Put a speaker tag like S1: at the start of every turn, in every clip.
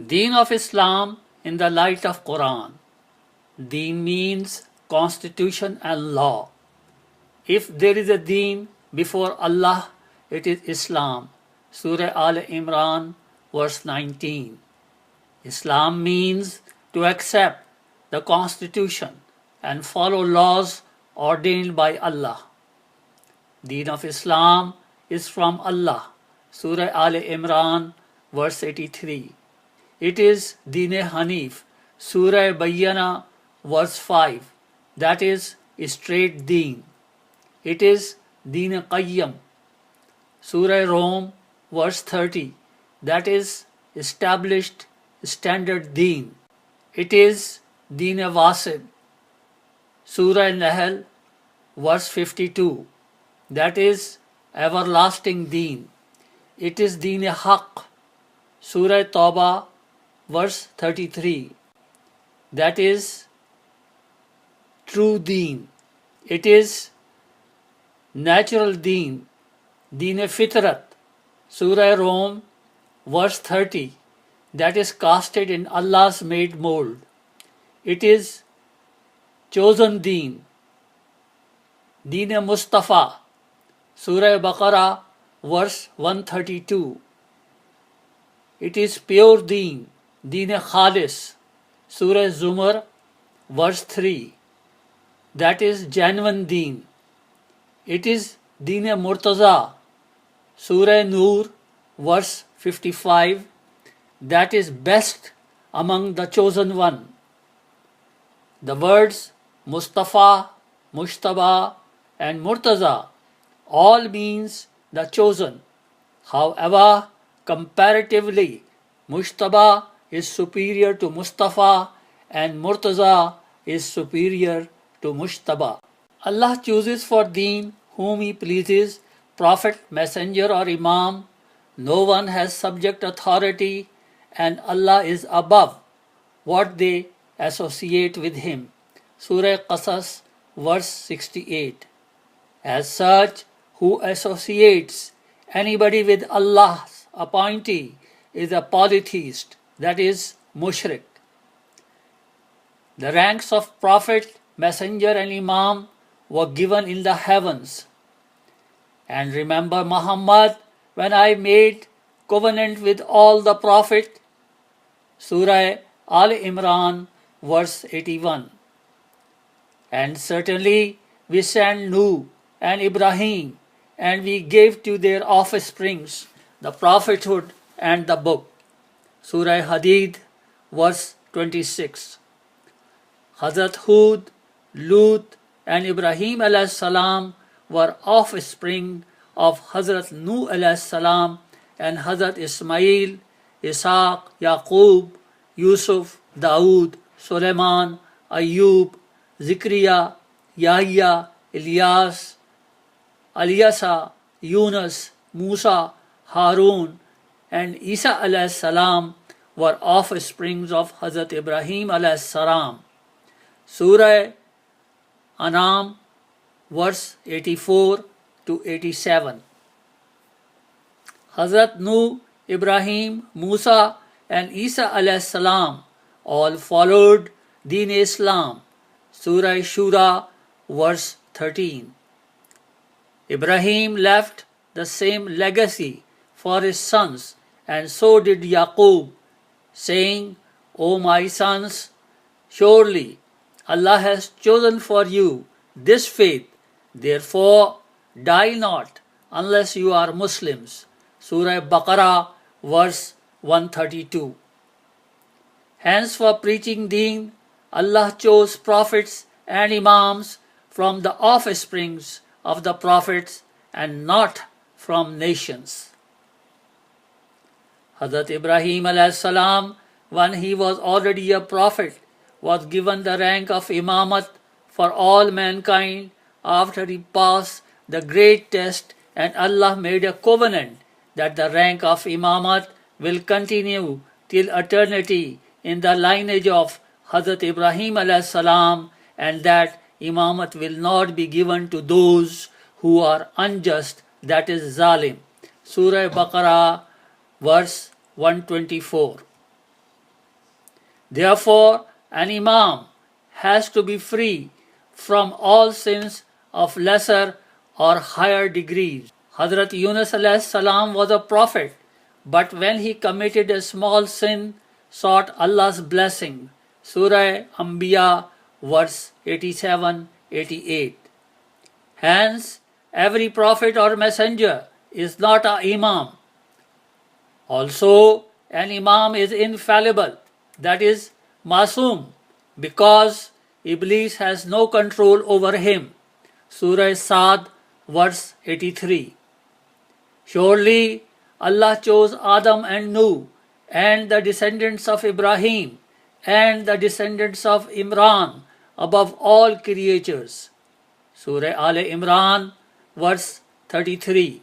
S1: Deen of Islam in the light of Quran. Deen means constitution and law. If there is a deen before Allah, it is Islam. Surah Al Imran, verse 19. Islam means to accept the constitution and follow laws ordained by Allah. Deen of Islam is from Allah. Surah Al Imran, verse 83. It is Deen-e-Hanif, Surah Bayyana, verse 5, that is straight deen. It is Deen-e-Qayyam, Surah Rum, verse 30, that is established standard deen. It is Deen-e-Wasid, Surah Nahl, verse 52, that is everlasting deen. It is Deen-e-Haq, Surah Tawbah, verse 33, that is true deen. It is natural deen, Deen-e-Fitrat, Surah Rum, verse 30, that is casted in Allah's made mold. It is chosen deen, Deen-e-Mustafa, Surah Baqarah, verse 132. It is pure deen, Deen-e-Khalis, Surah Zumar, verse 3, that is genuine deen. It is Deen-e-Murtaza, Surah Nur, verse 55, that is best among the chosen one. The words Mustafa, Mushtaba and Murtaza all means the chosen. However, comparatively, Mushtaba is superior to Mustafa and Murtaza is superior to Mushtaba. Allah chooses for deen whom He pleases, prophet, messenger or imam. No one has subject authority and Allah is above what they associate with Him. Surah Qasas, verse 68. As such, who associates anybody with Allah's appointee is a polytheist, that is mushrik. The ranks of prophet, messenger and imam were given in the heavens. And remember Muhammad when I made covenant with all the prophet. Surah Al Imran, verse 81. And certainly we sent Nuh and Ibrahim, and we gave to their offsprings the prophethood and the book. Surah Hadid, verse 26. Hazrat Hud, Lut and Ibrahim alayhi salam were offspring of Hazrat Nuh alayhi salam and Hazrat Ismail, Ishaq, Yaqub, Yusuf, Dawood, Suleiman, Ayub, Zikriya, Yahya, Ilyas, Alyasa, Yunus, Musa, Harun and Isa alayhi salam were offsprings of Hazrat Ibrahim alayhi salam. Surah Anam, verse 84 to 87. Hazrat Nuh, Ibrahim, Musa and Isa alayhi salam all followed Deen Islam. Surah Shura, verse 13. Ibrahim left the same legacy for his sons, and so did Yaqub, saying, O my sons, surely Allah has chosen for you this faith, therefore die not unless you are Muslims. Surah Baqarah, verse 132. Hence for preaching deen, Allah chose prophets and imams from the offsprings of the prophets and not from nations. Hazrat Ibrahim alayhi salam, when he was already a prophet, was given the rank of imamat for all mankind after he passed the great test, and Allah made a covenant that the rank of imamat will continue till eternity in the lineage of Hazrat Ibrahim alayhi salam, and that imamat will not be given to those who are unjust, that is zalim. Surah Baqarah, verse 124. Therefore, an Imam has to be free from all sins of lesser or higher degrees. Hazrat Yunus alayhi salam was a prophet, but when he committed a small sin, sought Allah's blessing. Surah Anbiya, verse 87-88. Hence, every prophet or messenger is not an Imam. Also, an Imam is infallible, that is, Masum, because Iblis has no control over him. Surah Sad, verse 83. Surely, Allah chose Adam and Nuh and the descendants of Ibrahim and the descendants of Imran above all creatures. Surah Al Imran, verse 33.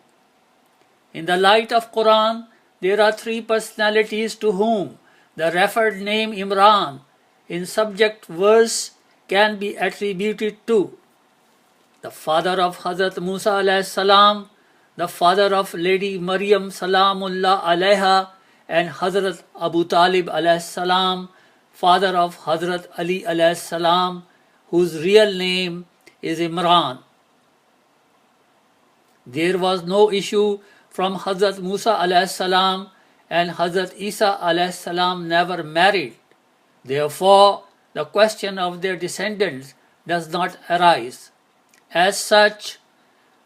S1: In the light of Quran, there are three personalities to whom the referred name Imran in subject verse can be attributed to: the father of Hazrat Musa alayhi salam, the father of Lady Maryam Salamullah alayha, and Hazrat Abu Talib alayhi salam, father of Hazrat Ali alayhi salam, whose real name is Imran. There was no issue from Hazrat Musa alayhi salam, and Hazrat Isa alayhi salam never married. Therefore, the question of their descendants does not arise. As such,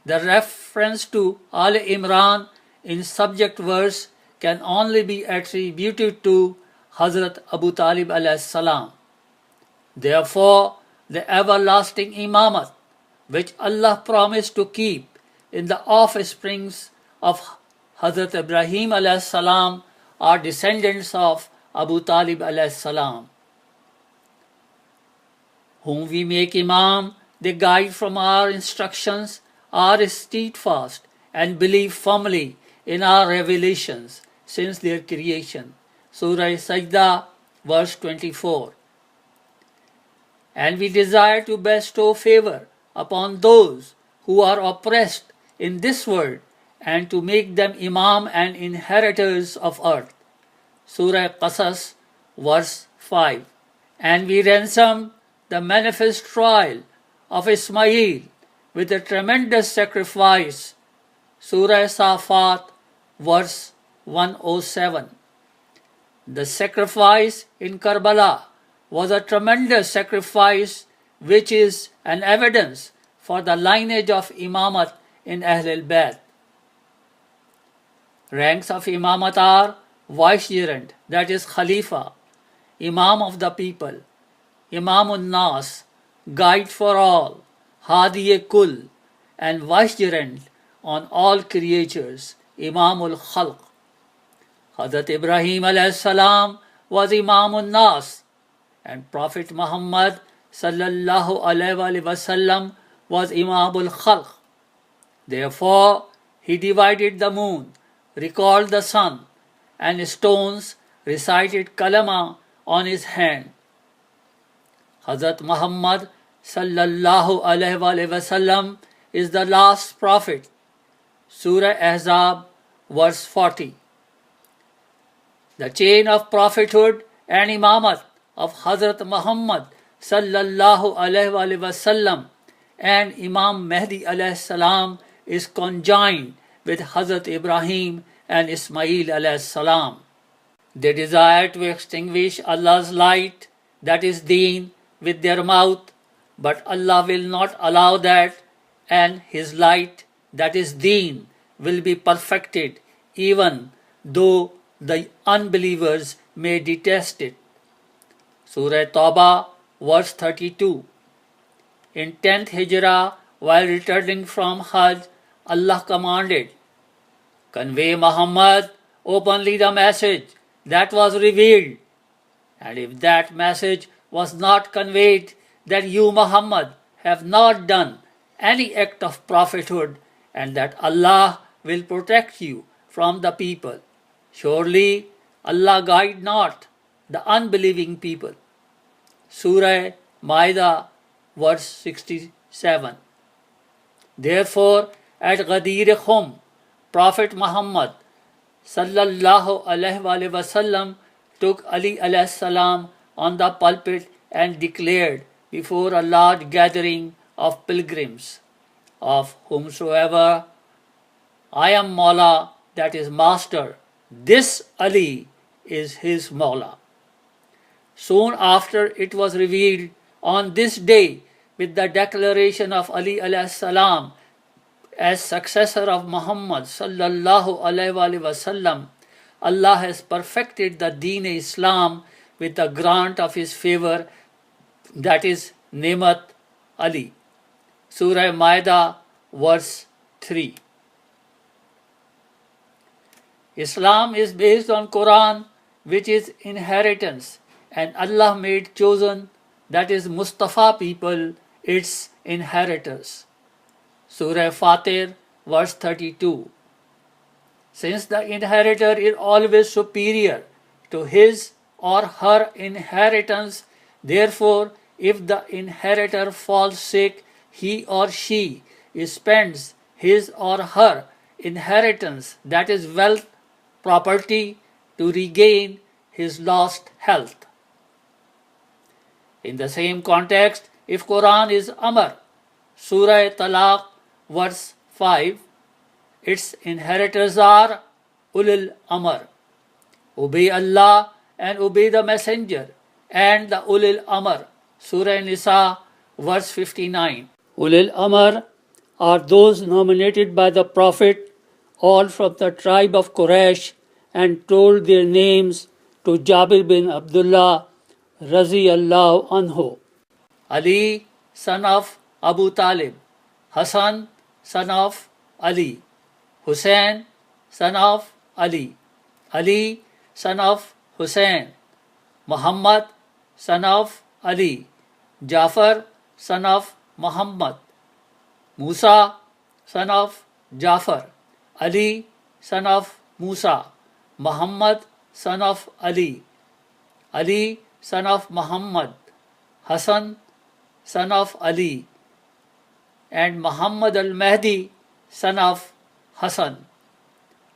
S1: the reference to Al Imran in subject verse can only be attributed to Hazrat Abu Talib alayhi salam. Therefore, the everlasting imamat which Allah promised to keep in the offsprings of Hazrat Ibrahim alayhi salam are descendants of Abu Talib alayhi salam. Whom we make Imam, they guide from our instructions, are steadfast and believe firmly in our revelations since their creation. Surah Sajda, verse 24. And we desire to bestow favor upon those who are oppressed in this world and to make them Imam and inheritors of earth. Surah Qasas, verse 5. And we ransomed the manifest trial of Ismail with a tremendous sacrifice. Surah Safat, verse 107. The sacrifice in Karbala was a tremendous sacrifice which is an evidence for the lineage of Imamat in Ahlul Bayt. Ranks of Imamat are Vicegerent, that is Khalifa, Imam of the people, Imamun Nas, Guide for all, Hadi-e Kul, and Vicegerent on all creatures, Imamul Khalq. Hazrat Ibrahim alayhi salam was Imamun Nas, and Prophet Muhammad sallallahu alayhi wasallam was Imamul Khalq. Therefore, he divided the moon, recalled the sun, and stones, recited kalama on his hand. Hazrat Muhammad sallallahu alayhi wasallam is the last prophet. Surah Ahzab, verse 40. The chain of prophethood and imamat of Hazrat Muhammad sallallahu alayhi wasallam and Imam Mahdi alayhi salam is conjoined with Hazrat Ibrahim and Ismail alayhi salam. They desire to extinguish Allah's light, that is Deen, with their mouth, but Allah will not allow that, and His light, that is Deen, will be perfected even though the unbelievers may detest it. Surah Tawbah, verse 32. In 10th Hijrah, while returning from Hajj, Allah commanded, "Convey Muhammad openly the message that was revealed, and if that message was not conveyed, then you, Muhammad, have not done any act of prophethood, and that Allah will protect you from the people. Surely Allah guide not the unbelieving people." Surah Ma'idah, verse 67. Therefore, at Ghadir Khum, Prophet Muhammad sallallahu alaihi wasallam took Ali alayhi salam on the pulpit and declared before a large gathering of pilgrims, of whomsoever I am Mawla, that is master, this Ali is his Mawla. Soon after it was revealed on this day with the declaration of Ali alayhi salam as successor of Muhammad sallallahu alaihi wasallam, Allah has perfected the Deen Islam with the grant of his favor, that is Nemat Ali. Surah Maida, verse 3. Islam is based on Quran, which is inheritance, and Allah made chosen, that is Mustafa people, its inheritors. Surah Fatir, verse 32. Since the inheritor is always superior to his or her inheritance, therefore, if the inheritor falls sick, he or she spends his or her inheritance, that is wealth, property, to regain his lost health. In the same context, if Quran is Amr, Surah Talaq, verse 5, its inheritors are Ulil Amr. Obey Allah and obey the Messenger and the Ulil Amr. Surah Nisa, verse 59. Ulil Amr are those nominated by the Prophet, all from the tribe of Quraysh, and told their names to Jabir bin Abdullah Raziyallahu anhu. Ali, son of Abu Talib. Hassan, son of Ali. Hussein, son of Ali. Ali, son of Hussein. Muhammad, son of Ali. Jafar, son of Muhammad. Musa, son of Jafar. Ali, son of Musa. Muhammad, son of Ali. Ali, son of Muhammad. Hassan, son of Ali. And Muhammad al-Mahdi, son of Hassan.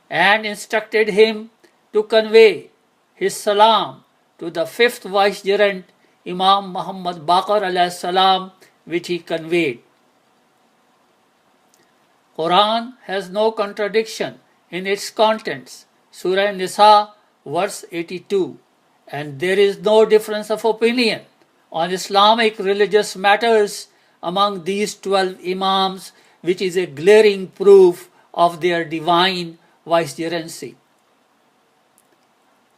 S1: And instructed him to convey his salam to the fifth vicegerent, Imam Muhammad Baqir alayhi salam, which he conveyed. Quran has no contradiction in its contents. Surah Nisa, verse 82. And there is no difference of opinion on Islamic religious matters among these 12 Imams, which is a glaring proof of their divine vicegerency.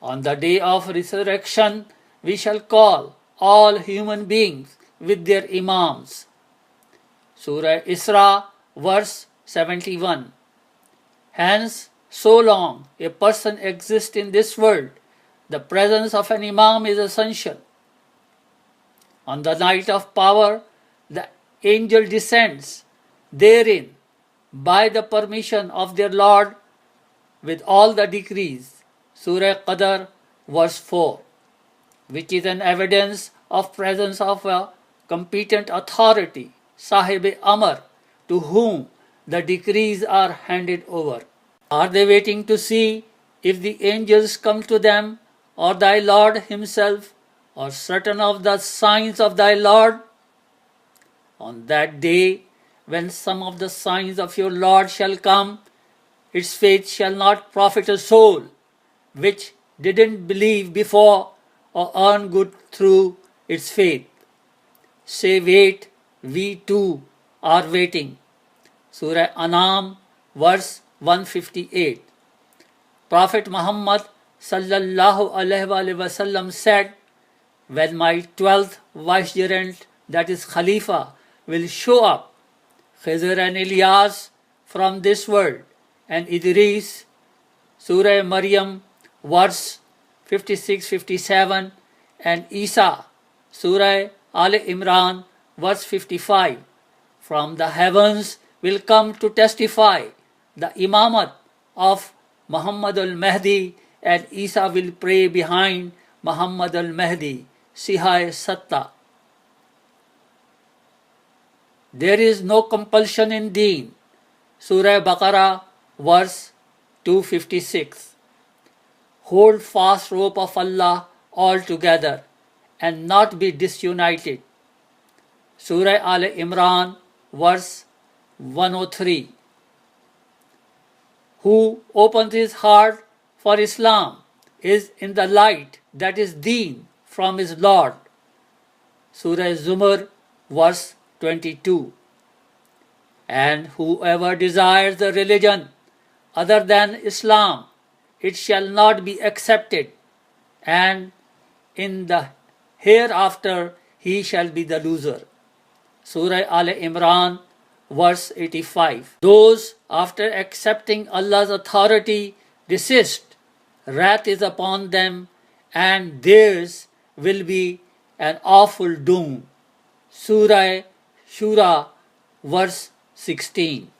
S1: On the day of resurrection, we shall call all human beings with their Imams. Surah Isra, verse 71. Hence, so long a person exists in this world, the presence of an Imam is essential. On the night of power, the angel descends therein by the permission of their Lord with all the decrees. Surah Qadr, verse 4, which is an evidence of presence of a competent authority, Sahib Amr, to whom the decrees are handed over. Are they waiting to see if the angels come to them, or thy Lord himself, or certain of the signs of thy Lord? On that day, when some of the signs of your Lord shall come, its faith shall not profit a soul which didn't believe before or earn good through its faith. Say, wait, we too are waiting. Surah Anam, verse 158. Prophet Muhammad sallallahu alaihi wasallam said, when my 12th vicegerent, that is Khalifa, will show up, Khizr and Ilyas from this world, and Idris, Surah Maryam, verse 56-57, and Isa, Surah Al Imran, verse 55, from the heavens will come to testify the imamat of Muhammad al-Mahdi, and Isa will pray behind Muhammad al-Mahdi, Sihai Satta. There is no compulsion in deen. Surah Baqarah, verse 256. Hold fast rope of Allah altogether, and not be disunited. Surah Al Imran, verse 103. Who opens his heart for Islam is in the light, that is deen, from his Lord. Surah Zumar, verse 22. And whoever desires the religion other than Islam, it shall not be accepted, and in the hereafter he shall be the loser. Surah Al Imran, verse 85. Those after accepting Allah's authority desist, wrath is upon them, and theirs will be an awful doom. Surah Shura, verse 16.